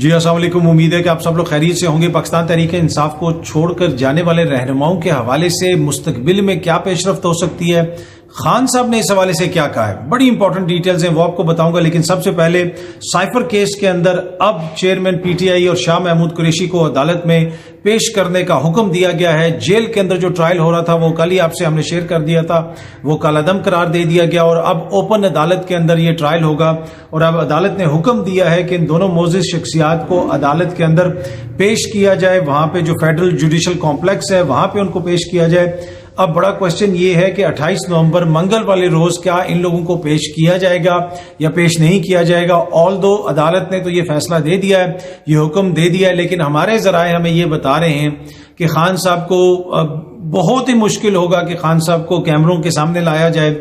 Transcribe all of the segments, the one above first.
جی السلام علیکم، امید ہے کہ آپ سب لوگ خیریت سے ہوں گے۔ پاکستان تحریک انصاف کو چھوڑ کر جانے والے رہنماؤں کے حوالے سے مستقبل میں کیا پیش رفت ہو سکتی ہے، خان صاحب نے اس حوالے سے کیا کہا ہے، بڑی امپورٹنٹ ڈیٹیلز ہیں، وہ آپ کو بتاؤں گا۔ لیکن سب سے پہلے سائفر کیس کے اندر اب چیئرمین پی ٹی آئی اور شاہ محمود قریشی کو عدالت میں پیش کرنے کا حکم دیا گیا ہے۔ جیل کے اندر جو ٹرائل ہو رہا تھا وہ کل ہی آپ سے ہم نے شیئر کر دیا تھا، وہ کالعدم قرار دے دیا گیا اور اب اوپن عدالت کے اندر یہ ٹرائل ہوگا۔ اور اب عدالت نے حکم دیا ہے کہ ان دونوں معزز شخصیات کو عدالت کے اندر پیش کیا جائے، وہاں پہ جو فیڈرل جوڈیشل کمپلیکس ہے وہاں پہ ان کو پیش کیا جائے۔ اب بڑا کوشچن یہ ہے کہ 28 نومبر منگل والے روز کیا ان لوگوں کو پیش کیا جائے گا یا پیش نہیں کیا جائے گا۔ آلدو عدالت نے تو یہ فیصلہ دے دیا ہے، یہ حکم دے دیا ہے، لیکن ہمارے ذرائع ہمیں یہ بتا رہے ہیں کہ خان صاحب کو بہت ہی مشکل ہوگا کہ خان صاحب کو کیمروں کے سامنے لایا جائے،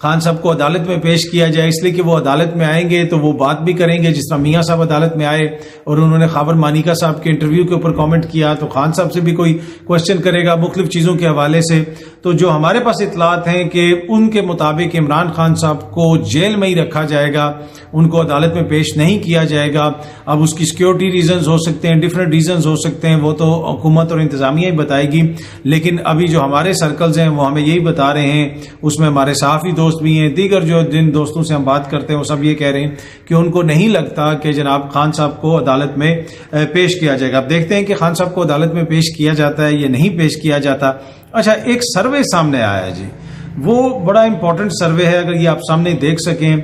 خان صاحب کو عدالت میں پیش کیا جائے، اس لیے کہ وہ عدالت میں آئیں گے تو وہ بات بھی کریں گے، جس طرح میاں صاحب عدالت میں آئے اور انہوں نے خاور مانیکا صاحب کے انٹرویو کے اوپر کامنٹ کیا، تو خان صاحب سے بھی کوئی کوشچن کرے گا مختلف چیزوں کے حوالے سے۔ تو جو ہمارے پاس اطلاعات ہیں کہ ان کے مطابق عمران خان صاحب کو جیل میں ہی رکھا جائے گا، ان کو عدالت میں پیش نہیں کیا جائے گا۔ اب اس کی سیکیورٹی ریزنز ہو سکتے ہیں، ڈیفرنٹ ریزنز ہو سکتے ہیں، وہ تو حکومت اور انتظامیہ ہی بتائے گی، لیکن ابھی جو ہمارے سرکلز ہیں وہ ہمیں یہی بتا رہے ہیں، اس میں ہمارے صحافی دوست بھی ہیں، دیگر جو جن دوستوں سے ہم بات کرتے ہیں وہ سب یہ کہہ رہے ہیں کہ ان کو نہیں لگتا کہ جناب خان صاحب کو عدالت میں پیش کیا جائے گا۔ اب دیکھتے ہیں کہ خان صاحب کو عدالت میں پیش کیا جاتا ہے یا نہیں پیش کیا جاتا۔ اچھا، ایک سروے سامنے آیا ہے جی، وہ بڑا امپورٹنٹ سروے ہے، اگر یہ آپ سامنے دیکھ سکیں۔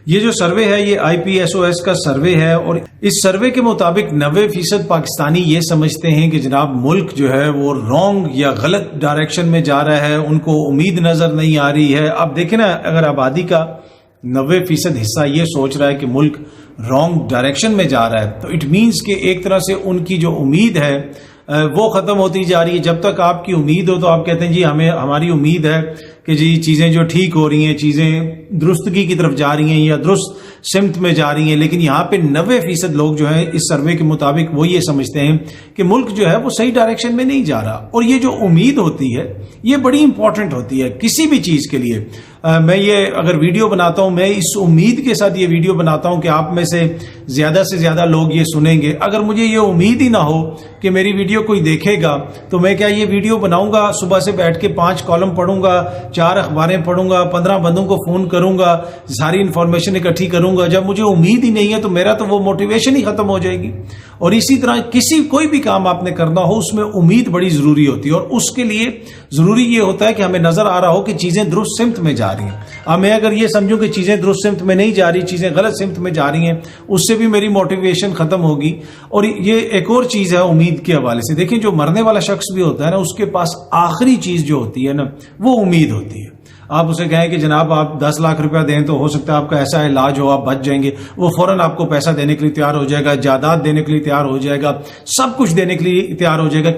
یہ جو سروے ہے یہ آئی پی ایس او ایس کا سروے ہے، اور اس سروے کے مطابق 90% پاکستانی یہ سمجھتے ہیں کہ جناب ملک جو ہے وہ رانگ یا غلط ڈائریکشن میں جا رہا ہے، ان کو امید نظر نہیں آ رہی ہے۔ اب دیکھیں نا، اگر آبادی کا 90% حصہ یہ سوچ رہا ہے کہ ملک رانگ ڈائریکشن میں جا رہا ہے، تو اٹ مینس کہ ایک طرح سے ان کی جو امید ہے وہ ختم ہوتی جا رہی ہے۔ جب تک آپ کی امید ہو تو آپ کہتے ہیں جی ہماری امید ہے کہ جی چیزیں جو ٹھیک ہو رہی ہیں، چیزیں درستگی کی طرف جا رہی ہیں یا درست سمت میں جا رہی ہیں، لیکن یہاں پہ 90% لوگ جو ہیں اس سروے کے مطابق وہ یہ سمجھتے ہیں کہ ملک جو ہے وہ صحیح ڈائریکشن میں نہیں جا رہا۔ اور یہ جو امید ہوتی ہے یہ بڑی امپورٹنٹ ہوتی ہے کسی بھی چیز کے لیے۔ میں یہ اگر ویڈیو بناتا ہوں، میں اس امید کے ساتھ یہ ویڈیو بناتا ہوں کہ آپ میں سے زیادہ لوگ یہ سنیں گے۔ اگر مجھے یہ امید ہی نہ ہو کہ میری ویڈیو کوئی دیکھے گا تو میں کیا یہ ویڈیو بناؤں گا، صبح سے بیٹھ کے 5 کالم پڑھوں گا، 4 اخباریں پڑھوں گا، 15 بندوں کو فون کروں گا، ساری انفارمیشن اکٹھی کروں گا؟ جب مجھے امید ہی نہیں ہے تو میرا تو وہ موٹیویشن ہی ختم ہو جائے گی۔ اور اسی طرح کوئی بھی کام آپ نے کرنا ہو اس میں امید بڑی ضروری ہوتی ہے، اور اس کے لیے ضروری یہ ہوتا ہے کہ ہمیں نظر آ رہا ہو کہ چیزیں درست سمت میں جا رہی ہیں۔ اب میں اگر یہ سمجھوں کہ چیزیں درست سمت میں نہیں جا رہی، چیزیں غلط سمت میں جا رہی ہیں، اس سے بھی میری موٹیویشن ختم ہوگی۔ اور یہ ایک اور چیز ہے امید کے حوالے سے، دیکھیں جو مرنے والا شخص بھی ہوتا ہے نا، اس کے پاس آخری چیز جو ہوتی ہے نا وہ امید ہوتی ہے۔ آپ اسے کہیں کہ جناب آپ 10 لاکھ روپیہ دیں تو ہو سکتا ہے آپ کا ایسا علاج ہو، آپ بچ جائیں گے، وہ فوراً آپ کو پیسہ دینے کے لیے تیار ہو جائے گا، جائیداد دینے کے لیے تیار ہو جائے گا، سب کچھ دینے کے لیے تیار ہو جائے گا۔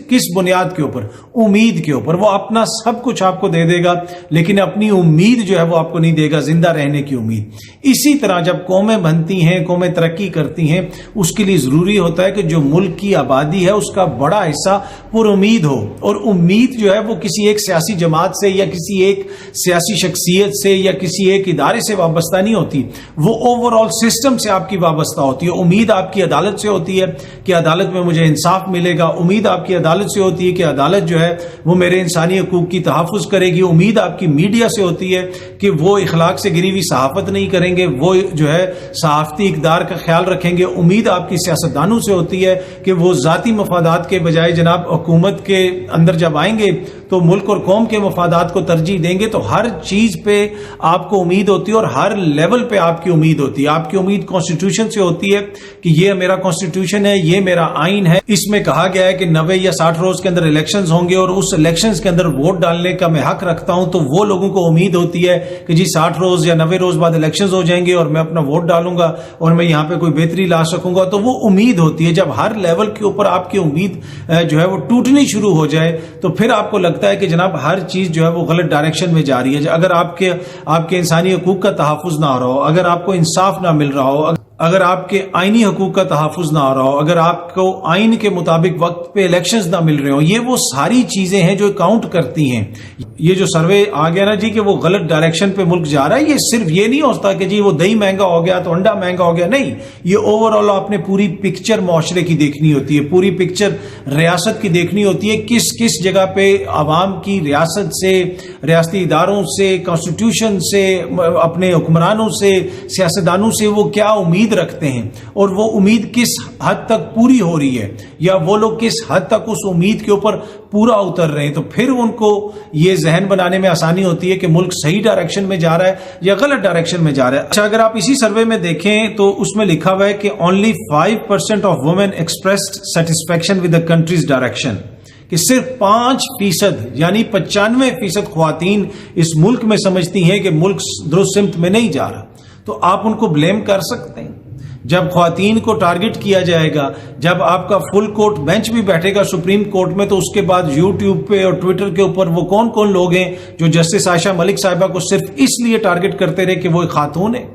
کس بنیاد کے اوپر؟ امید کے اوپر۔ وہ اپنا سب کچھ آپ کو دے دے گا، لیکن اپنی امید جو ہے وہ آپ کو نہیں دے گا، زندہ رہنے کی امید۔ اسی طرح جب قومیں بنتی ہیں، قومیں ترقی کرتی ہیں، اس کے لیے ضروری ہوتا ہے کہ جو ملک کی آبادی ہے اس کا بڑا حصہ پر امید ہو، اور امید جو ہے وہ کسی ایک سیاسی جماعت سے یا کسی ایک سیاسی شخصیت سے یا کسی ایک ادارے سے وابستہ نہیں ہوتی، وہ اوور آل سسٹم سے آپ کی وابستہ ہوتی ہے۔ امید آپ کی عدالت سے ہوتی ہے کہ عدالت میں مجھے انصاف ملے گا، امید آپ کی عدالت سے ہوتی ہے کہ عدالت جو ہے وہ میرے انسانی حقوق کی تحفظ کرے گی، امید آپ کی میڈیا سے ہوتی ہے کہ وہ اخلاق سے گری ہوئی صحافت نہیں کریں گے، وہ جو ہے صحافتی اقدار کا خیال رکھیں گے، امید آپ کی سیاستدانوں سے ہوتی ہے کہ وہ ذاتی مفادات کے بجائے جناب حکومت کے اندر جب آئیں گے تو ملک اور قوم کے مفادات کو ترجیح دیں گے۔ تو ہر چیز پہ آپ کو امید ہوتی ہے اور ہر لیول پہ آپ کی امید ہوتی ہے۔ آپ کی امید کانسٹیٹیوشن سے ہوتی ہے کہ یہ میرا کانسٹیٹیوشن ہے، یہ میرا آئین ہے، اس میں کہا گیا ہے کہ 90 یا 60 روز کے اندر الیکشنز ہوں گے اور اس الیکشنز کے اندر ووٹ ڈالنے کا میں حق رکھتا ہوں۔ تو وہ لوگوں کو امید ہوتی ہے کہ جی 60 روز یا 90 روز بعد الیکشنز ہو جائیں گے اور میں اپنا ووٹ ڈالوں گا اور میں یہاں پہ کوئی بہتری لا سکوں گا، تو وہ امید ہوتی ہے۔ جب ہر لیول کے اوپر آپ کی امید جو ہے وہ ٹوٹنی شروع ہو جائے تو پھر آپ کو لگتا ہے کہ جناب ہر چیز جو ہے وہ غلط ڈائریکشن میں جا رہی ہے۔ اگر آپ کے انسانی حقوق کا تحفظ نہ ہو رہا ہو، اگر آپ کو انصاف نہ مل رہا ہو، اگر آپ کے آئینی حقوق کا تحفظ نہ ہو رہا ہو، اگر آپ کو آئین کے مطابق وقت پہ الیکشنز نہ مل رہے ہوں، یہ وہ ساری چیزیں ہیں جو کاؤنٹ کرتی ہیں. یہ جو سروے آ گیا نا جی کہ وہ غلط ڈائریکشن پہ ملک جا رہا ہے، یہ صرف یہ نہیں ہوتا کہ جی وہ دہی مہنگا ہو گیا تو انڈا مہنگا ہو گیا، نہیں. یہ اوور آل آپ نے پوری پکچر معاشرے کی دیکھنی ہوتی ہے، پوری پکچر ریاست کی دیکھنی ہوتی ہے. کس کس جگہ پہ عوام کی ریاست سے، ریاستی اداروں سے، کانسٹیٹیوشن سے، اپنے حکمرانوں سے، سیاستدانوں سے وہ کیا امید رکھتے ہیں، اور وہ امید کس حد تک پوری ہو رہی ہے، یا وہ لوگ کس حد تک اس امید کے اوپر پورا اتر رہے ہیں. تو پھر ان کو یہ ذہن بنانے میں آسانی ہوتی ہے کہ ملک صحیح ڈائریکشن میں جا رہا ہے یا غلط ڈائریکشن میں جا رہا ہے. اچھا، اگر آپ اسی سروے میں دیکھیں تو اس میں لکھا ہوا ہے کہ only 5% of women expressed satisfaction with the country's direction، کہ صرف 5% یعنی 95% خواتین اس ملک میں سمجھتی ہیں کہ ملک درست سمت میں نہیں جا رہا. تو آپ ان کو بلیم کر سکتے ہیں؟ جب خواتین کو ٹارگٹ کیا جائے گا، جب آپ کا فل کورٹ بینچ بھی بیٹھے گا سپریم کورٹ میں، تو اس کے بعد یوٹیوب پہ اور ٹویٹر کے اوپر وہ کون کون لوگ ہیں جو جسٹس عائشہ ملک صاحبہ کو صرف اس لیے ٹارگٹ کرتے رہے کہ وہ ایک خاتون ہے،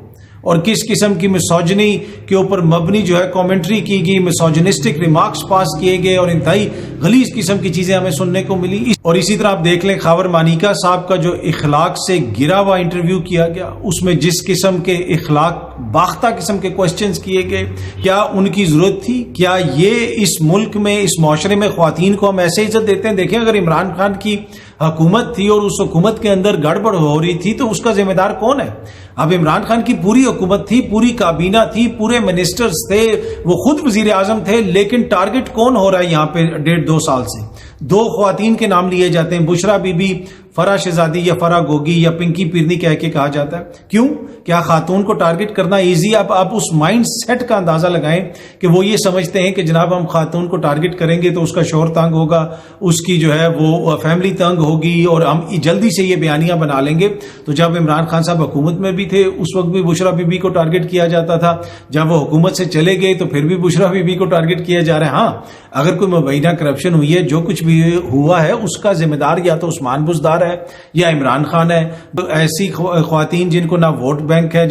اور کس قسم کی مسوجنی کے اوپر مبنی جو ہے کامنٹری کی گئی، مسوجنسٹک ریمارکس پاس کیے گئے، اور انتہائی غلیظ قسم کی چیزیں ہمیں سننے کو ملی. اور اسی طرح آپ دیکھ لیں خاور مانیکا صاحب کا جو اخلاق سے گرا ہوا انٹرویو کیا گیا، اس میں جس قسم کے اخلاق باختہ قسم کے کوسچنز کیے گئے، کیا ان کی ضرورت تھی؟ کیا یہ اس ملک میں، اس معاشرے میں خواتین کو ہم ایسے عزت دیتے ہیں؟ دیکھیں، اگر عمران خان کی حکومت تھی اور اس حکومت کے اندر گڑبڑ ہو رہی تھی تو اس کا ذمہ دار کون ہے؟ اب عمران خان کی پوری حکومت تھی، پوری کابینہ تھی، پورے منسٹرز تھے، وہ خود وزیر اعظم تھے، لیکن ٹارگٹ کون ہو رہا ہے یہاں پہ 1.5-2 سال سے؟ 2 خواتین کے نام لیے جاتے ہیں، بشرا بی بی، فرح شہزادی یا فرح گوگی یا پنکی پیرنی کہہ کے کہا جاتا ہے. کیوں؟ کیا خاتون کو ٹارگٹ کرنا ایزی؟ اب آپ اس مائنڈ سیٹ کا اندازہ لگائیں کہ وہ یہ سمجھتے ہیں کہ جناب ہم خاتون کو ٹارگٹ کریں گے تو اس کا شوہر تنگ ہوگا، اس کی جو ہے وہ فیملی تنگ ہوگی، اور ہم جلدی سے یہ بیانیاں بنا لیں گے. تو جب عمران خان صاحب حکومت میں بھی تھے اس وقت بھی بشرا بی بی کو ٹارگٹ کیا جاتا تھا، جب وہ حکومت سے چلے گئے تو پھر بھی بشرا بی بی کو ٹارگٹ کیا جا رہا ہے. ہاں، اگر کوئی مبینہ کرپشن ہوئی ہے، جو کچھ بھی ہوا ہے، اس کا ذمہ دار یا تو عثمان بزدار ہے یا عمران خان ہے. تو ایسی خواتین جن کو نہ ووٹ بینک ہے،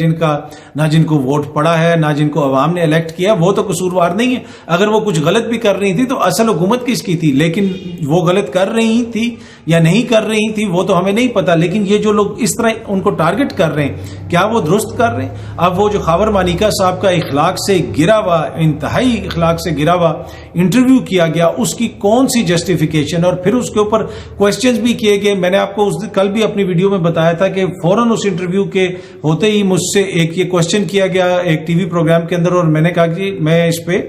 نہ جن کو ووٹ پڑا ہے، نہ جن کو عوام نے الیکٹ کیا، وہ تو قصوروار نہیں ہے. اگر وہ کچھ غلط بھی کر رہی تھی تو اصل حکومت کس کی تھی؟ لیکن وہ غلط کر رہی تھی یا نہیں کر رہی تھی وہ تو ہمیں نہیں پتا. لیکن یہ جو لوگ اس طرح ان کو ٹارگٹ کر رہے ہیں، کیا وہ درست کر رہے ہیں؟ اب وہ جو خاور مانیکا صاحب کا اخلاق سے گرا ہوا، انتہائی اخلاق سے گرا ہوا انٹرویو کیا گیا، اس کی کون سی جسٹیفیکیشن؟ اور پھر اس کے اوپر کوسچنز بھی کیے گئے. میں نے آپ کو کل بھی اپنی ویڈیو میں بتایا تھا کہ فوراً اس انٹرویو کے ہوتے ہی مجھ سے ایک یہ کوسچن کیا گیا ایک ٹی وی پروگرام کے اندر، اور میں نے کہا کہ میں اس پہ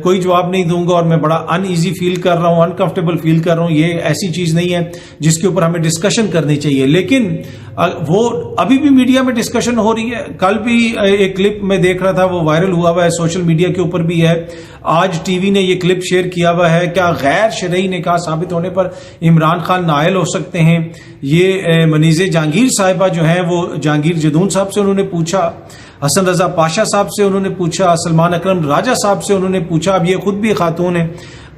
کوئی جواب نہیں دوں گا، اور میں بڑا ان ایزی فیل کر رہا ہوں، انکمفرٹیبل فیل کر رہا ہوں. یہ ایسی چیز نہیں ہے جس کے اوپر ہمیں ڈسکشن کرنی چاہیے. لیکن وہ ابھی بھی میڈیا میں ڈسکشن ہو رہی ہے. کل بھی ایک کلپ میں دیکھ رہا تھا، وہ وائرل ہوا ہوا ہے، سوشل میڈیا کے اوپر بھی ہے. آج ٹی وی نے یہ کلپ شیئر کیا ہوا ہے. کیا غیر شرعی نکاح ثابت ہونے پر عمران خان نائل ہو سکتے ہیں؟ یہ منیزہ جہانگیر صاحبہ جو ہیں، وہ جہانگیر جدون صاحب سے انہوں نے پوچھا، حسن رضا پاشا صاحب سے انہوں نے پوچھا، سلمان اکرم راجہ صاحب سے انہوں نے پوچھا. اب یہ خود بھی خاتون ہیں.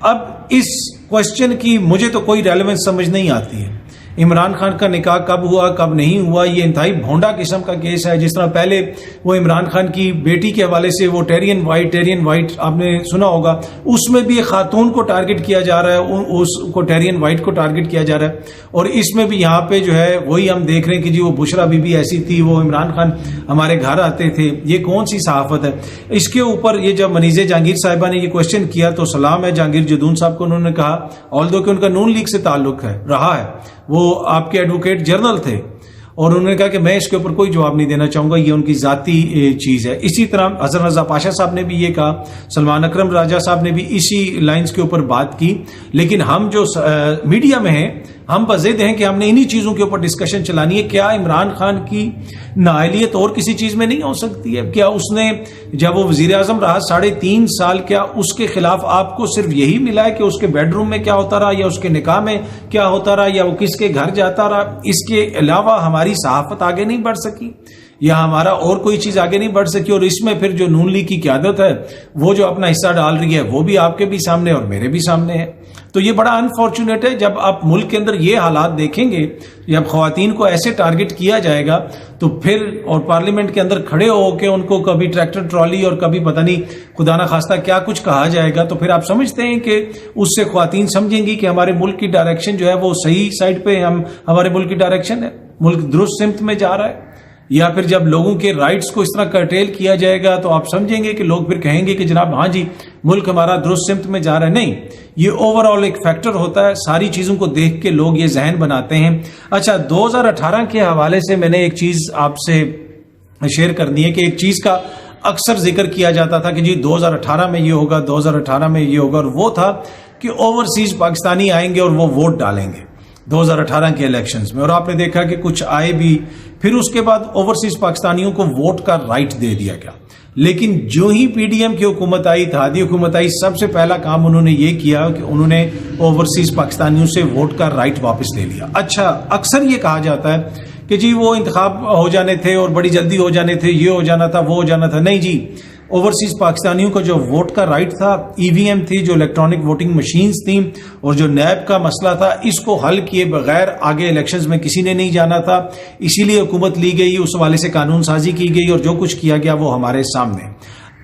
اب اس کوسچن کی مجھے تو کوئی ریلیونس سمجھ نہیں آتی ہے. عمران خان کا نکاح کب ہوا، کب نہیں ہوا، یہ انتہائی بھونڈا قسم کا کیس ہے. جس طرح پہلے وہ عمران خان کی بیٹی کے حوالے سے وہ ٹیرین وائٹ آپ نے سنا ہوگا، اس میں بھی ایک خاتون کو ٹارگٹ کیا جا رہا ہے، اس کو ٹیرین وائٹ کو ٹارگٹ کیا جا رہا ہے. اور اس میں بھی یہاں پہ جو ہے وہی ہم دیکھ رہے ہیں کہ جی وہ بشرا بی بی ایسی تھی، وہ عمران خان ہمارے گھر آتے تھے. یہ کون سی صحافت ہے؟ اس کے اوپر یہ جب منیزہ جہانگیر صاحبہ نے یہ کوسچن کیا تو سلام ہے جہانگیر جدون صاحب کو. انہوں نے کہا، آلدو کہ ان کا نون لیگ سے تعلق رہا ہے، وہ آپ کے ایڈوکیٹ جنرل تھے، اور انہوں نے کہا کہ میں اس کے اوپر کوئی جواب نہیں دینا چاہوں گا، یہ ان کی ذاتی چیز ہے. اسی طرح حسن رضا پاشا صاحب نے بھی یہ کہا، سلمان اکرم راجہ صاحب نے بھی اسی لائنز کے اوپر بات کی. لیکن ہم جو میڈیا میں ہیں، ہم بضد ہیں کہ ہم نے انہی چیزوں کے اوپر ڈسکشن چلانی ہے. کیا عمران خان کی نااہلیت اور کسی چیز میں نہیں ہو سکتی ہے؟ کیا اس نے جب وہ وزیر اعظم رہا 3.5 سال، کیا اس کے خلاف آپ کو صرف یہی ملا ہے کہ اس کے بیڈ روم میں کیا ہوتا رہا، یا اس کے نکاح میں کیا ہوتا رہا، یا وہ کس کے گھر جاتا رہا؟ اس کے علاوہ ہماری صحافت آگے نہیں بڑھ سکی؟ یا ہمارا اور کوئی چیز آگے نہیں بڑھ سکی, اور اس میں پھر جو نون لیگ کی قیادت ہے وہ جو اپنا حصہ ڈال رہی ہے وہ بھی آپ کے بھی سامنے اور میرے بھی سامنے ہے. تو یہ بڑا انفارچونیٹ ہے جب آپ ملک کے اندر یہ حالات دیکھیں گے, جب خواتین کو ایسے ٹارگٹ کیا جائے گا تو پھر اور پارلیمنٹ کے اندر کھڑے ہو کے ان کو کبھی ٹریکٹر ٹرالی اور کبھی پتہ نہیں خدا نہ خواستہ کیا کچھ کہا جائے گا, تو پھر آپ سمجھتے ہیں کہ اس سے خواتین سمجھیں گی کہ ہمارے ملک کی ڈائریکشن جو ہے وہ صحیح سائڈ پہ ہمارے ملک کی ڈائریکشن ہے, ملک درست سمت میں جا رہا ہے. یا پھر جب لوگوں کے رائٹس کو اس طرح کرٹیل کیا جائے گا تو آپ سمجھیں گے کہ لوگ پھر کہیں گے کہ جناب ہاں جی ملک ہمارا درست سمت میں جا رہا ہے. نہیں, یہ اوور آل ایک فیکٹر ہوتا ہے, ساری چیزوں کو دیکھ کے لوگ یہ ذہن بناتے ہیں. اچھا, 2018 کے حوالے سے میں نے ایک چیز آپ سے شیئر کرنی ہے کہ ایک چیز کا اکثر ذکر کیا جاتا تھا کہ جی 2018 میں یہ ہوگا, 2018 میں یہ ہوگا, اور وہ تھا کہ اوورسیز پاکستانی آئیں گے اور وہ ووٹ ڈالیں گے 2018 کے الیکشنز میں, اور آپ نے دیکھا کہ کچھ آئے بھی. پھر اس کے بعد اوورسیز پاکستانیوں کو ووٹ کا رائٹ دے دیا گیا. لیکن جو ہی پی ڈی ایم کی حکومت آئی, اتحادی حکومت آئی, سب سے پہلا کام انہوں نے یہ کیا کہ انہوں نے اوورسیز پاکستانیوں سے ووٹ کا رائٹ واپس لے لیا. اچھا, اکثر یہ کہا جاتا ہے کہ جی وہ انتخاب ہو جانے تھے اور بڑی جلدی ہو جانے تھے, یہ ہو جانا تھا, وہ ہو جانا تھا. نہیں جی, اوورسیز پاکستانیوں کو جو ووٹ کا رائٹ تھا, ای وی ایم تھی, جو الیکٹرانک ووٹنگ مشینز تھیں, اور جو نیب کا مسئلہ تھا, اس کو حل کیے بغیر آگے الیکشنز میں کسی نے نہیں جانا تھا. اسی لیے حکومت لی گئی, اس حوالے سے قانون سازی کی گئی, اور جو کچھ کیا گیا وہ ہمارے سامنے.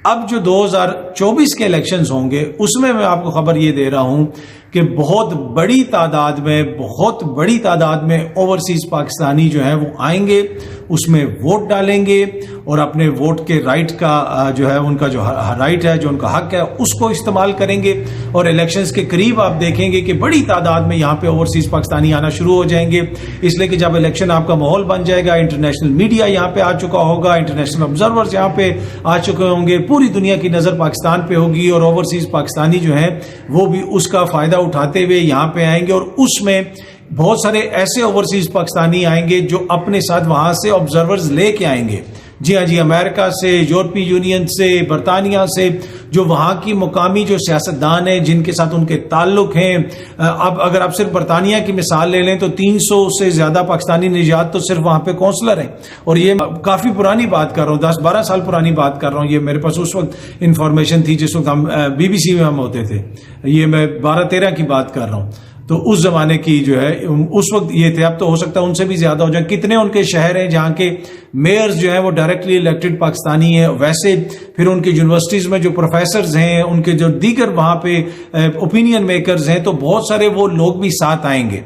اب جو 2024 کے الیکشنز ہوں گے اس میں آپ کو خبر یہ دے رہا ہوں کہ بہت بڑی تعداد میں اوورسیز پاکستانی جو ہیں وہ آئیں گے, اس میں ووٹ ڈالیں گے, اور اپنے ووٹ کے رائٹ کا جو ہے ان کا جو رائٹ ہے, جو ان کا حق ہے, اس کو استعمال کریں گے. اور الیکشنز کے قریب آپ دیکھیں گے کہ بڑی تعداد میں یہاں پہ اوورسیز پاکستانی آنا شروع ہو جائیں گے, اس لیے کہ جب الیکشن آپ کا ماحول بن جائے گا, انٹرنیشنل میڈیا یہاں پہ آ چکا ہوگا, انٹرنیشنل آبزرورز یہاں پہ آ چکے ہوں گے, پوری دنیا کی نظر پاکستان پہ ہوگی, اور اوورسیز پاکستانی جو ہیں وہ بھی اس کا فائدہ اٹھاتے ہوئے یہاں پہ آئیں گے. اور اس میں بہت سارے ایسے اوورسیز پاکستانی آئیں گے جو اپنے ساتھ وہاں سے آبزرورز لے کے آئیں گے. جی ہاں جی, امریکہ سے, یورپی یونین سے, برطانیہ سے, جو وہاں کی مقامی جو سیاستدان ہیں جن کے ساتھ ان کے تعلق ہیں. اب اگر آپ صرف برطانیہ کی مثال لے لیں تو 300 سے زیادہ پاکستانی نژاد تو صرف وہاں پہ کونسلر ہیں, اور یہ کافی پرانی بات کر رہا ہوں, 10-12 سال پرانی بات کر رہا ہوں. یہ میرے پاس اس وقت انفارمیشن تھی جس وقت ہم BBC میں ہم ہوتے تھے, یہ میں 12-13 کی بات کر رہا ہوں. تو اس زمانے کی جو ہے اس وقت یہ تھے, اب تو ہو سکتا ہے ان سے بھی زیادہ ہو جائیں. کتنے ان کے شہر ہیں جہاں کے میئرز جو ہیں وہ ڈائریکٹلی الیکٹڈ پاکستانی ہیں. ویسے پھر ان کی یونیورسٹیز میں جو پروفیسرز ہیں, ان کے جو دیگر وہاں پہ اوپینین میکرز ہیں, تو بہت سارے وہ لوگ بھی ساتھ آئیں گے,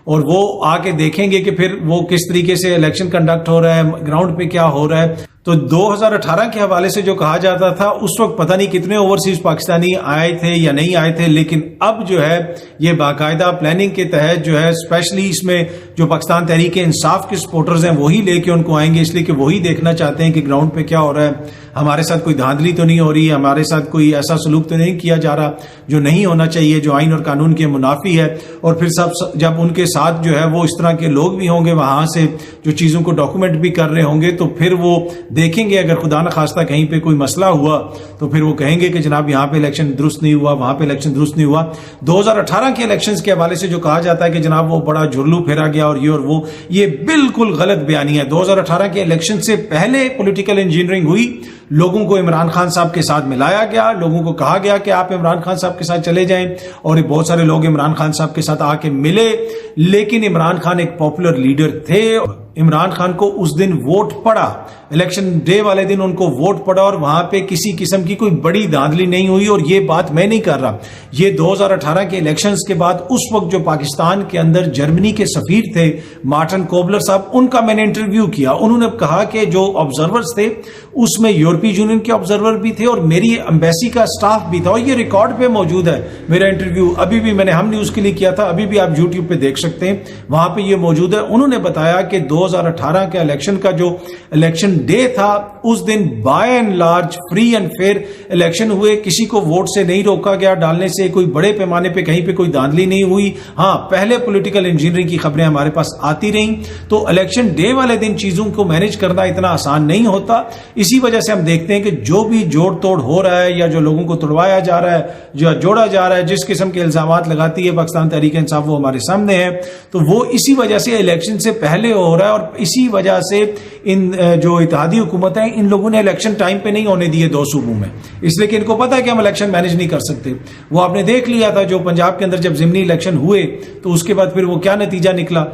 اور وہ آ کے دیکھیں گے کہ پھر وہ کس طریقے سے الیکشن کنڈکٹ ہو رہا ہے, گراؤنڈ پہ کیا ہو رہا ہے. تو 2018 کے حوالے سے جو کہا جاتا تھا اس وقت پتہ نہیں کتنے اوورسیز پاکستانی آئے تھے یا نہیں آئے تھے, لیکن اب جو ہے یہ باقاعدہ پلاننگ کے تحت جو ہے, اسپیشلی اس میں جو پاکستان تحریک انصاف کے سپورٹرز ہیں وہی لے کے ان کو آئیں گے, اس لیے کہ وہی دیکھنا چاہتے ہیں کہ گراؤنڈ پہ کیا ہو رہا ہے, ہمارے ساتھ کوئی دھاندلی تو نہیں ہو رہی, ہمارے ساتھ کوئی ایسا سلوک تو نہیں کیا جا رہا جو نہیں ہونا چاہیے, جو آئین اور قانون کے منافی ہے. اور پھر جب ان کے ساتھ جو ہے وہ اس طرح کے لوگ بھی ہوں گے وہاں سے جو چیزوں کو ڈاکومنٹ بھی کر رہے ہوں گے, تو پھر وہ دیکھیں گے اگر خدا نہ خواستہ کہیں پہ کوئی مسئلہ ہوا تو پھر وہ کہیں گے کہ جناب یہاں پہ الیکشن درست نہیں ہوا, وہاں پہ الیکشن درست نہیں ہوا. 2018 کے الیکشنز کے حوالے سے جو کہا جاتا ہے کہ جناب وہ بڑا جھرلو پھیرا گیا اور وہ, یہ بالکل غلط بیانی ہے. 2018 کے الیکشن سے پہلے پولیٹیکل انجینئرنگ ہوئی, لوگوں کو عمران خان صاحب کے ساتھ ملایا گیا, لوگوں کو کہا گیا کہ آپ عمران خان صاحب کے ساتھ چلے جائیں, اور بہت سارے لوگ عمران خان صاحب کے ساتھ آ کے ملے. لیکن عمران خان ایک پاپولر لیڈر تھے, عمران خان کو اس دن ووٹ پڑا, الیکشن ڈے والے دن ان کو ووٹ پڑا, اور وہاں پہ کسی قسم کی کوئی بڑی دھاندلی نہیں ہوئی. اور یہ بات میں نہیں کر رہا, یہ 2018 کے الیکشنز کے بعد اس وقت جو پاکستان کے اندر جرمنی کے سفیر تھے مارٹن کوبلر صاحب, ان کا میں نے انٹرویو کیا. انہوں نے کہا کہ جو آبزرورز تھے اس میں یورپی یونین کے آبزرور بھی تھے اور میری ایمبیسی کا سٹاف بھی تھا, اور یہ ریکارڈ پہ موجود ہے میرا انٹرویو, ابھی بھی میں نے ہم نیوز کے لیے کیا تھا, ابھی بھی آپ یوٹیوب پہ دیکھ سکتے ہیں, وہاں پہ یہ موجود ہے. انہوں نے بتایا کہ 2018 کے الیکشن کا جو الیکشن ڈے تھا اس دن by and large free and fair election ہوئے, کسی کو ووٹ سے نہیں روکا گیا ڈالنے سے, کوئی بڑے پیمانے پہ کہیں پہ کوئی دھاندلی نہیں ہوئی. ہاں, پہلے پولیٹیکل انجینئرنگ کی خبریں ہمارے پاس آتی رہیں, تو الیکشن ڈے والے دن چیزوں کو مینج کرنا اتنا آسان نہیں ہوتا. اسی وجہ سے ہم دیکھتے ہیں کہ جو بھی جوڑ توڑ ہو رہا ہے یا جو لوگوں کو توڑوایا جا رہا ہے, جو جوڑا جا رہا ہے, جس قسم کے الزامات لگاتی ہے پاکستان تحریک انصاف وہ ہمارے سامنے ہے, تو وہ اسی وجہ سے الیکشن سے پہلے ہو رہا ہے. اور اسی وجہ سے ان جو اتحادی حکومت ہیں ان لوگوں نے الیکشن ٹائم پہ نہیں ہونے دیے 2 صوبوں میں، اس لیے کہ ان کو پتا ہے کہ ہم الیکشن مینج نہیں کر سکتے. وہ آپ نے دیکھ لیا تھا جو پنجاب کے اندر جب ضمنی الیکشن ہوئے تو اس کے بعد پھر وہ کیا نتیجہ نکلا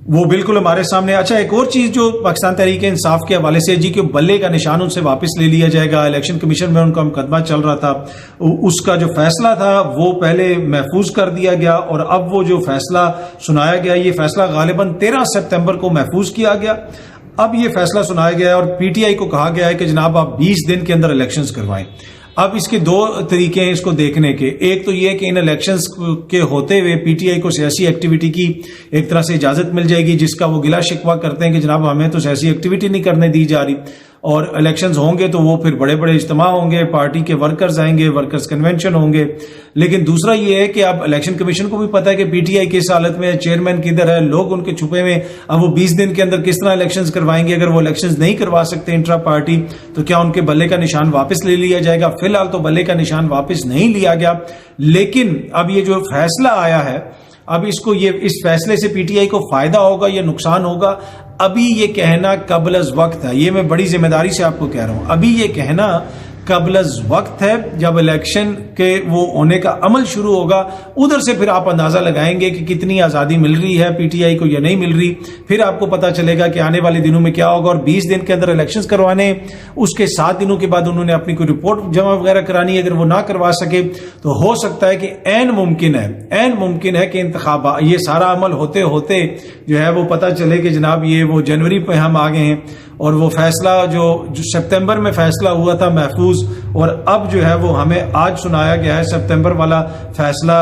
وہ بالکل ہمارے سامنے. اچھا ایک اور چیز جو پاکستان تحریک انصاف کے حوالے سے جی کہ بلے کا نشان ان سے واپس لے لیا جائے گا. الیکشن کمیشن میں ان کا مقدمہ چل رہا تھا، اس کا جو فیصلہ تھا وہ پہلے محفوظ کر دیا گیا اور اب وہ جو فیصلہ سنایا گیا یہ فیصلہ غالباً 13 سپتمبر کو محفوظ کیا گیا. اب یہ فیصلہ سنایا گیا ہے اور پی ٹی آئی کو کہا گیا ہے کہ جناب آپ 20 دن کے اندر الیکشنز کروائیں. اب اس کے 2 طریقے ہیں اس کو دیکھنے کے. ایک تو یہ کہ ان الیکشنز کے ہوتے ہوئے پی ٹی آئی کو سیاسی ایکٹیویٹی کی ایک طرح سے اجازت مل جائے گی، جس کا وہ گلا شکوہ کرتے ہیں کہ جناب ہمیں تو سیاسی ایکٹیویٹی نہیں کرنے دی جا رہی، اور الیکشنز ہوں گے تو وہ پھر بڑے بڑے اجتماع ہوں گے، پارٹی کے ورکرز آئیں گے، ورکرز کنونشن ہوں گے. لیکن دوسرا یہ ہے کہ اب الیکشن کمیشن کو بھی پتا ہے کہ پی ٹی آئی کس حالت میں ہے، چیئرمین کدھر ہے، لوگ ان کے چھپے میں. اب وہ 20 دن کے اندر کس طرح الیکشنز کروائیں گے؟ اگر وہ الیکشنز نہیں کروا سکتے انٹرا پارٹی تو کیا ان کے بلے کا نشان واپس لے لیا جائے گا؟ فی الحال تو بلے کا نشان واپس نہیں لیا گیا، لیکن اب یہ جو فیصلہ آیا ہے اب اس فیصلے سے پی ٹی آئی کو فائدہ ہوگا یا نقصان ہوگا ابھی یہ کہنا قبل از وقت ہے. یہ میں بڑی ذمہ داری سے آپ کو کہہ رہا ہوں، ابھی یہ کہنا قبل از وقت ہے. جب الیکشن کے وہ ہونے کا عمل شروع ہوگا ادھر سے پھر آپ اندازہ لگائیں گے کہ کتنی آزادی مل رہی ہے پی ٹی آئی کو یا نہیں مل رہی. پھر آپ کو پتا چلے گا کہ آنے والے دنوں میں کیا ہوگا. اور 20 دن کے اندر الیکشنز کروانے، اس کے 7 دنوں کے بعد انہوں نے اپنی کوئی رپورٹ جمع وغیرہ کرانی ہے. اگر وہ نہ کروا سکے تو ہو سکتا ہے کہ عین ممکن ہے کہ انتخابات یہ سارا عمل ہوتے ہوتے جو ہے وہ پتا چلے کہ جناب یہ وہ جنوری پہ ہم آ گئے ہیں اور وہ فیصلہ جو سپتمبر میں فیصلہ ہوا تھا محفوظ، اور اب جو ہے وہ ہمیں آج سنایا گیا ہے سپتمبر والا فیصلہ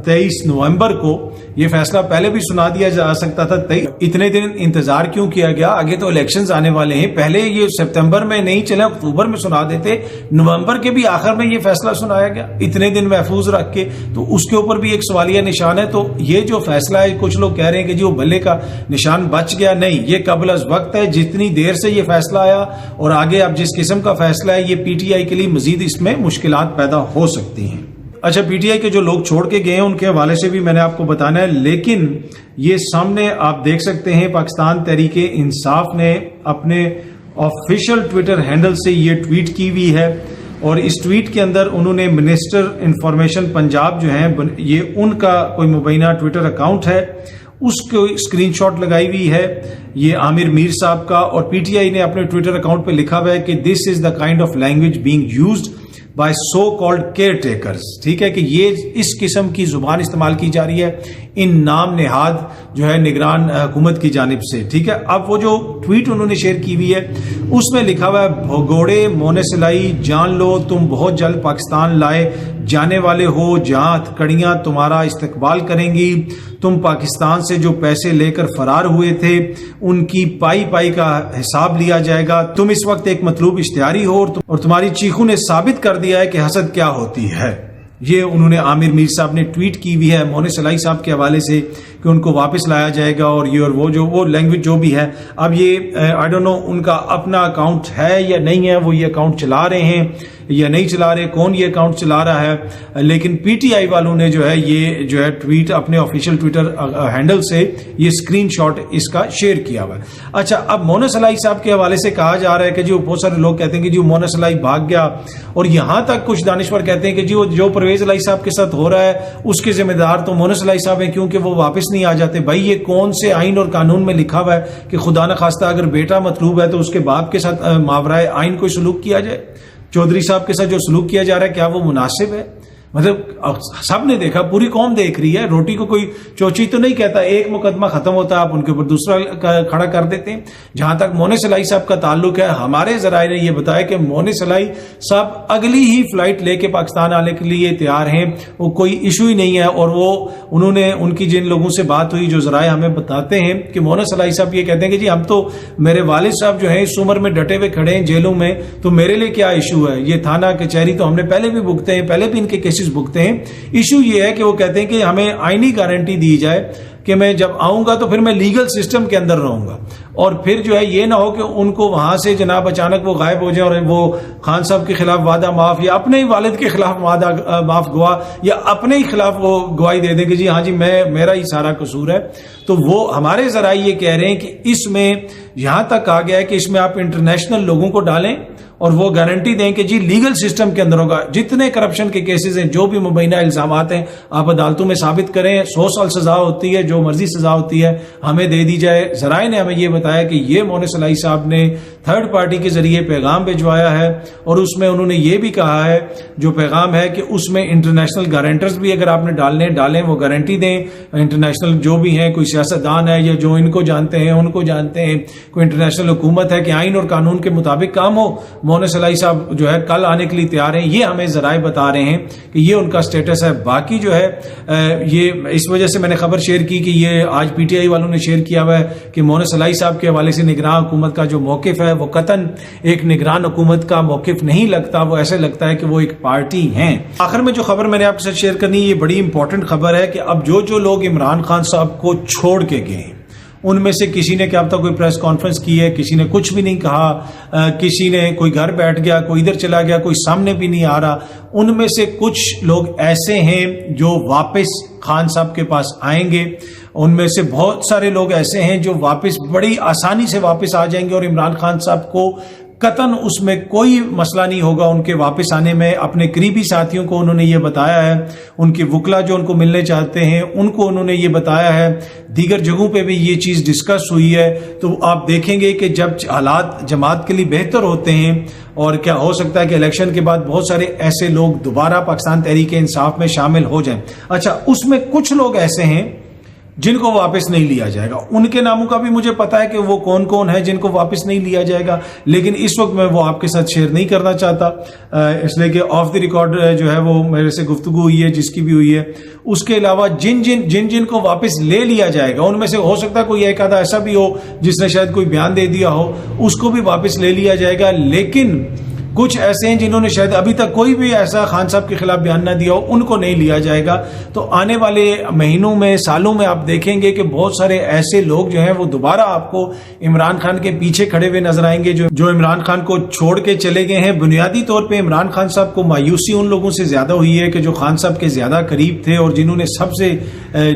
23 نومبر کو. یہ فیصلہ پہلے بھی سنا دیا جا سکتا تھا. اتنے دن انتظار کیوں کیا گیا؟ آگے تو الیکشنز آنے والے ہیں. پہلے یہ سپتمبر میں نہیں چلے، اکتوبر میں سنا دیتے، نومبر کے بھی آخر میں یہ فیصلہ سنایا گیا اتنے دن محفوظ رکھ کے. تو اس کے اوپر بھی ایک سوالیہ نشان ہے. تو یہ جو فیصلہ ہے کچھ لوگ کہہ رہے ہیں کہ جی وہ بلے کا نشان بچ گیا. نہیں، یہ قبل از وقت ہے. جتنی دیر سے یہ فیصلہ آیا اور آگے اب جس قسم کا فیصلہ ہے یہ پی ٹی آئی کے لیے مزید اس میں مشکلات پیدا ہو سکتی ہیں. اچھا پی ٹی آئی کے جو لوگ چھوڑ کے گئے ہیں ان کے حوالے سے بھی میں نے آپ کو بتانا ہے، لیکن یہ سامنے آپ دیکھ سکتے ہیں پاکستان تحریک انصاف نے اپنے آفیشیل ٹویٹر ہینڈل سے یہ ٹویٹ کی ہوئی ہے، اور اس ٹویٹ کے اندر انہوں نے منسٹر انفارمیشن پنجاب جو ہیں یہ ان کا کوئی مبینہ ٹویٹر اکاؤنٹ ہے اس کو اسکرین شاٹ لگائی ہوئی ہے یہ عامر میر صاحب کا، اور پی ٹی آئی نے اپنے ٹویٹر اکاؤنٹ پہ لکھا ہوا ہے کہ this is the kind of language being used by so called caretakers. ٹھیک ہے کہ یہ اس قسم کی زبان استعمال کی جا رہی ہے ان نام نہاد جو ہے نگران حکومت کی جانب سے. ٹھیک ہے، اب وہ جو ٹویٹ انہوں نے شیئر کی ہوئی ہے اس میں لکھا ہوا ہے بھگوڑے مونے سلائی جان لو تم بہت جلد پاکستان لائے جانے والے ہو، جہاں ہتھکڑیاں تمہارا استقبال کریں گی. تم پاکستان سے جو پیسے لے کر فرار ہوئے تھے ان کی پائی پائی کا حساب لیا جائے گا. تم اس وقت ایک مطلوب اشتہاری ہو اور تمہاری چیخوں نے ثابت کر دیا ہے کہ حسد کیا ہوتی ہے. یہ انہوں نے عامر میر صاحب نے ٹویٹ کی ہوئی ہے مونے سلائی صاحب کے حوالے سے کہ ان کو واپس لایا جائے گا، اور یہ اور وہ لینگویج جو بھی ہے. اب یہ آئی ڈونٹ نو ان کا اپنا اکاؤنٹ ہے یا نہیں ہے، وہ یہ اکاؤنٹ چلا رہے ہیں یا نہیں چلا رہے، کون یہ اکاؤنٹ چلا رہا ہے، لیکن پی ٹی آئی والوں نے جو ہے یہ جو ہے ٹویٹ اپنے آفیشیل ٹویٹر ہینڈل سے یہ اسکرین شاٹ اس کا شیئر کیا ہوا ہے. اچھا اب مونا سلائی صاحب کے حوالے سے کہا جا رہا ہے کہ جی بہت سارے لوگ کہتے ہیں کہ جی مونا سلائی بھاگ گیا، اور یہاں تک کچھ دانشور کہتے ہیں کہ جی وہ جو پرویز الہی صاحب کے ساتھ ہو رہا ہے اس کے ذمہ دار تو مونا سلائی صاحب ہیں کیونکہ وہ واپس نہیں آ جاتے. بھائی یہ کون سے آئین اور قانون میں لکھا ہوا ہے کہ خدا نخواستہ اگر بیٹا مطلوب ہے تو اس کے باپ کے ساتھ ماورائے آئین کوئی سلوک کیا جائے؟ چودھری صاحب کے ساتھ جو سلوک کیا جا رہا ہے کیا وہ مناسب ہے؟ مطلب سب نے دیکھا، پوری قوم دیکھ رہی ہے، روٹی کو کوئی چوچی تو نہیں کہتا. ایک مقدمہ ختم ہوتا ہے آپ ان کے اوپر دوسرا کھڑا کر دیتے ہیں. جہاں تک مونے سلائی صاحب کا تعلق ہے ہمارے ذرائع نے یہ بتایا کہ مونے سلائی صاحب اگلی ہی فلائٹ لے کے پاکستان آنے کے لیے تیار ہیں، وہ کوئی ایشو ہی نہیں ہے. اور وہ انہوں نے ان کی جن لوگوں سے بات ہوئی جو ذرائع ہمیں بتاتے ہیں کہ مونا سلائی صاحب یہ کہتے ہیں کہ جی ہم تو میرے والد صاحب جو ہیں اس عمر میں ڈٹے ہوئے کھڑے ہیں جیلوں میں، تو میرے لیے کیا ایشو ہے؟ یہ تھانہ کچہری تو ہم نے پہلے بھی بھگتے ہیں، پہلے بھی ان کے کیسز بھگتے ہیں. ایشو یہ ہے کہ وہ کہتے ہیں کہ ہمیں آئینی گارنٹی دی جائے کہ میں جب آؤں گا تو پھر میں لیگل سسٹم کے اندر رہوں گا, اور پھر جو ہے یہ نہ ہو کہ ان کو وہاں سے جناب اچانک وہ غائب ہو جائیں اور وہ خان صاحب کے خلاف وعدہ معاف یا اپنے ہی والد کے خلاف وعدہ معاف گواہ یا اپنے ہی خلاف وہ گواہی دے دیں کہ جی ہاں جی میرا ہی سارا قصور ہے. تو وہ ہمارے ذرائع یہ کہہ رہے ہیں کہ اس میں یہاں تک آ گیا ہے کہ اس میں آپ انٹرنیشنل لوگوں کو ڈالیں اور وہ گارنٹی دیں کہ جی لیگل سسٹم کے اندر ہوگا. جتنے کرپشن کے کیسز ہیں, جو بھی مبینہ الزامات ہیں, آپ عدالتوں میں ثابت کریں. 100 سال سزا ہوتی ہے, جو مرضی سزا ہوتی ہے, ہمیں دے دی جائے. ذرائع نے ہمیں یہ بتایا کہ یہ مونس الہی صاحب نے تھرڈ پارٹی کے ذریعے پیغام بھجوایا ہے, اور اس میں انہوں نے یہ بھی کہا ہے جو پیغام ہے کہ اس میں انٹرنیشنل گارنٹرز بھی اگر آپ نے ڈالیں وہ گارنٹی دیں. انٹرنیشنل جو بھی ہیں, کوئی سیاستدان ہے یا جو ان کو جانتے ہیں ان کو جانتے ہیں, کوئی انٹرنیشنل حکومت ہے, کہ آئین اور قانون کے مطابق کام ہو. مونس الہی صاحب جو ہے کل آنے کے لیے تیار ہیں. یہ ہمیں ذرائع بتا رہے ہیں کہ یہ ان کا سٹیٹس ہے. باقی جو ہے یہ اس وجہ سے میں نے خبر شیئر کی کہ یہ آج پی ٹی آئی والوں نے شیئر کیا ہوا ہے کہ مونس الہی صاحب کے حوالے سے نگراں حکومت کا جو موقف ہے وہ قطعاً ایک نگران حکومت کا موقف نہیں لگتا, وہ ایسے لگتا ہے کہ وہ ایک پارٹی ہیں. آخر میں جو خبر میں نے آپ کے ساتھ شیئر کرنی ہے, یہ بڑی امپورٹنٹ خبر ہے کہ اب جو لوگ عمران خان صاحب کو چھوڑ کے گئے ہیں, ان میں سے کسی نے کیا اب تک کوئی پریس کانفرنس کی ہے, کسی نے کچھ بھی نہیں کہا, کسی نے کوئی گھر بیٹھ گیا, کوئی ادھر چلا گیا, کوئی سامنے بھی نہیں آ رہا. ان میں سے کچھ لوگ ایسے ہیں جو واپس خان صاحب کے پاس آئیں گے. ان میں سے بہت سارے لوگ ایسے ہیں جو واپس بڑی آسانی سے واپس آ جائیں گے, اور عمران خان صاحب کو قطعاً اس میں کوئی مسئلہ نہیں ہوگا ان کے واپس آنے میں. اپنے قریبی ساتھیوں کو انہوں نے یہ بتایا ہے, ان کے وکلا جو ان کو ملنے چاہتے ہیں ان کو انہوں نے یہ بتایا ہے, دیگر جگہوں پہ بھی یہ چیز ڈسکس ہوئی ہے. تو آپ دیکھیں گے کہ جب حالات جماعت کے لیے بہتر ہوتے ہیں, اور کیا ہو سکتا ہے کہ الیکشن کے بعد بہت سارے ایسے لوگ دوبارہ پاکستان تحریک انصاف میں شامل ہو جائیں. اچھا, اس میں کچھ لوگ ایسے ہیں جن کو واپس نہیں لیا جائے گا. ان کے ناموں کا بھی مجھے پتا ہے کہ وہ کون کون ہے جن کو واپس نہیں لیا جائے گا, لیکن اس وقت میں وہ آپ کے ساتھ شیئر نہیں کرنا چاہتا, اس لیے کہ آف دی ریکارڈ جو ہے وہ میرے سے گفتگو ہوئی ہے جس کی بھی ہوئی ہے. اس کے علاوہ جن کو واپس لے لیا جائے گا, ان میں سے ہو سکتا ہے کوئی ایک آدھا ایسا بھی ہو جس نے شاید کوئی بیان دے دیا ہو, اس کو بھی واپس لے لیا جائے گا. لیکن کچھ ایسے ہیں جنہوں نے شاید ابھی تک کوئی بھی ایسا خان صاحب کے خلاف بیان نہ دیا ہو, ان کو نہیں لیا جائے گا. تو آنے والے مہینوں میں, سالوں میں آپ دیکھیں گے کہ بہت سارے ایسے لوگ جو ہیں وہ دوبارہ آپ کو عمران خان کے پیچھے کھڑے ہوئے نظر آئیں گے جو عمران خان کو چھوڑ کے چلے گئے ہیں. بنیادی طور پہ عمران خان صاحب کو مایوسی ان لوگوں سے زیادہ ہوئی ہے کہ جو خان صاحب کے زیادہ قریب تھے اور جنہوں نے سب سے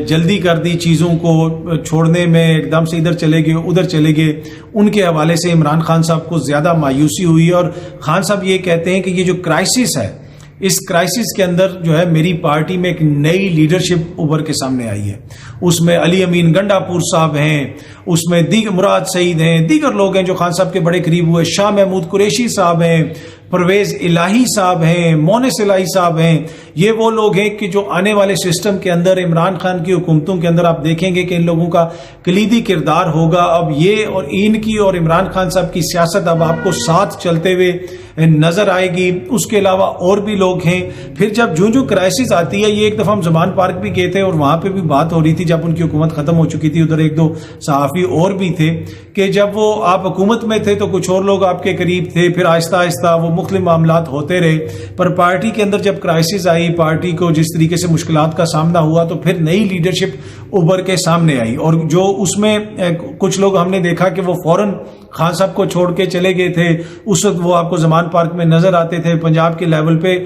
جلدی کر دی چیزوں کو چھوڑنے میں, ایک دم سے ادھر چلے گئے ادھر چلے گئے. ان کے حوالے سے عمران خان صاحب کو زیادہ مایوسی ہوئی ہے. اور خان صاحب یہ کہتے ہیں کہ یہ جو کرائسس ہے, اس کرائسس کے اندر جو ہے میری پارٹی میں ایک نئی لیڈرشپ ابھر کے سامنے آئی ہے. اس میں علی امین گنڈا پور صاحب ہیں, اس میں مراد سعید ہیں, دیگر لوگ ہیں جو خان صاحب کے بڑے قریب ہوئے, شاہ محمود قریشی صاحب ہیں, پرویز الہی صاحب ہیں, مونس الہی صاحب ہیں. یہ وہ لوگ ہیں کہ جو آنے والے سسٹم کے اندر عمران خان کی حکومتوں کے اندر آپ دیکھیں گے کہ ان لوگوں کا کلیدی کردار ہوگا. اب یہ اور ان کی اور عمران خان صاحب کی سیاست اب آپ کو ساتھ چلتے ہوئے نظر آئے گی. اس کے علاوہ اور بھی لوگ ہیں. پھر جب جو کرائسس آتی ہے, یہ ایک دفعہ ہم زمان پارک بھی گئے تھے اور وہاں پہ بھی بات ہو رہی تھی جب ان کی حکومت ختم ہو چکی تھی, ادھر ایک دو صحافی اور بھی تھے, کہ جب وہ آپ حکومت میں تھے تو کچھ اور لوگ آپ کے قریب تھے, پھر آہستہ آہستہ وہ مختلف معاملات ہوتے رہے, پر پارٹی کے اندر جب کرائسس آئی, پارٹی کو جس طریقے سے مشکلات کا سامنا ہوا, تو پھر نئی لیڈرشپ ابھر کے سامنے آئی. اور جو اس میں کچھ لوگ ہم نے دیکھا کہ وہ فوراً خان صاحب کو چھوڑ کے چلے گئے تھے. اس وقت وہ آپ کو زمان پارک میں نظر آتے تھے. پنجاب کے لیول پہ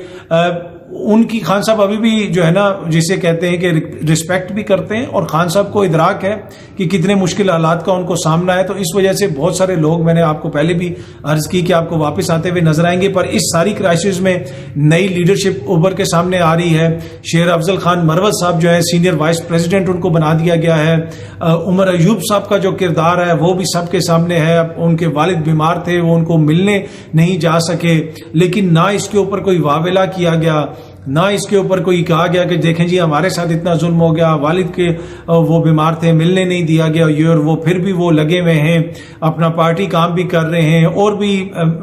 ان کی خان صاحب ابھی بھی جو ہے نا, جسے کہتے ہیں کہ رسپیکٹ بھی کرتے ہیں, اور خان صاحب کو ادراک ہے کہ کتنے مشکل حالات کا ان کو سامنا ہے. تو اس وجہ سے بہت سارے لوگ, میں نے آپ کو پہلے بھی عرض کی کہ آپ کو واپس آتے ہوئے نظر آئیں گے. پر اس ساری کرائسس میں نئی لیڈرشپ ابھر کے سامنے آ رہی ہے. شیر افضل خان مروت صاحب جو ہے سینئر وائس پریزیڈنٹ, ان کو بنا دیا گیا ہے. عمر ایوب صاحب کا جو کردار ہے وہ بھی سب کے سامنے ہے. ان کے والد بیمار تھے, وہ ان کو ملنے نہیں جا سکے, لیکن نہ اس کے اوپر کوئی واویلا کیا گیا, نہ اس کے اوپر کوئی کہا گیا کہ دیکھیں جی ہمارے ساتھ اتنا ظلم ہو گیا, والد کے وہ بیمار تھے, ملنے نہیں دیا گیا, یہ اور وہ. پھر بھی وہ لگے ہوئے ہیں, اپنا پارٹی کام بھی کر رہے ہیں. اور بھی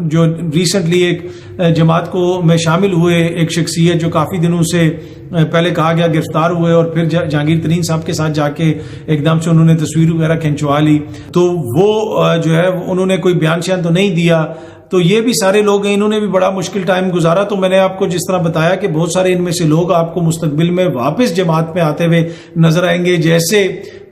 جو ریسنٹلی ایک جماعت کو میں شامل ہوئے, ایک شخصیت جو کافی دنوں سے پہلے کہا گیا گرفتار ہوئے, اور پھر جہانگیر ترین صاحب کے ساتھ جا کے ایک دم سے انہوں نے تصویر وغیرہ کھنچوا لی, تو وہ جو ہے انہوں نے کوئی بیان شیان تو نہیں دیا. تو یہ بھی سارے لوگ ہیں, انہوں نے بھی بڑا مشکل ٹائم گزارا. تو میں نے آپ کو جس طرح بتایا کہ بہت سارے ان میں سے لوگ آپ کو مستقبل میں واپس جماعت میں آتے ہوئے نظر آئیں گے. جیسے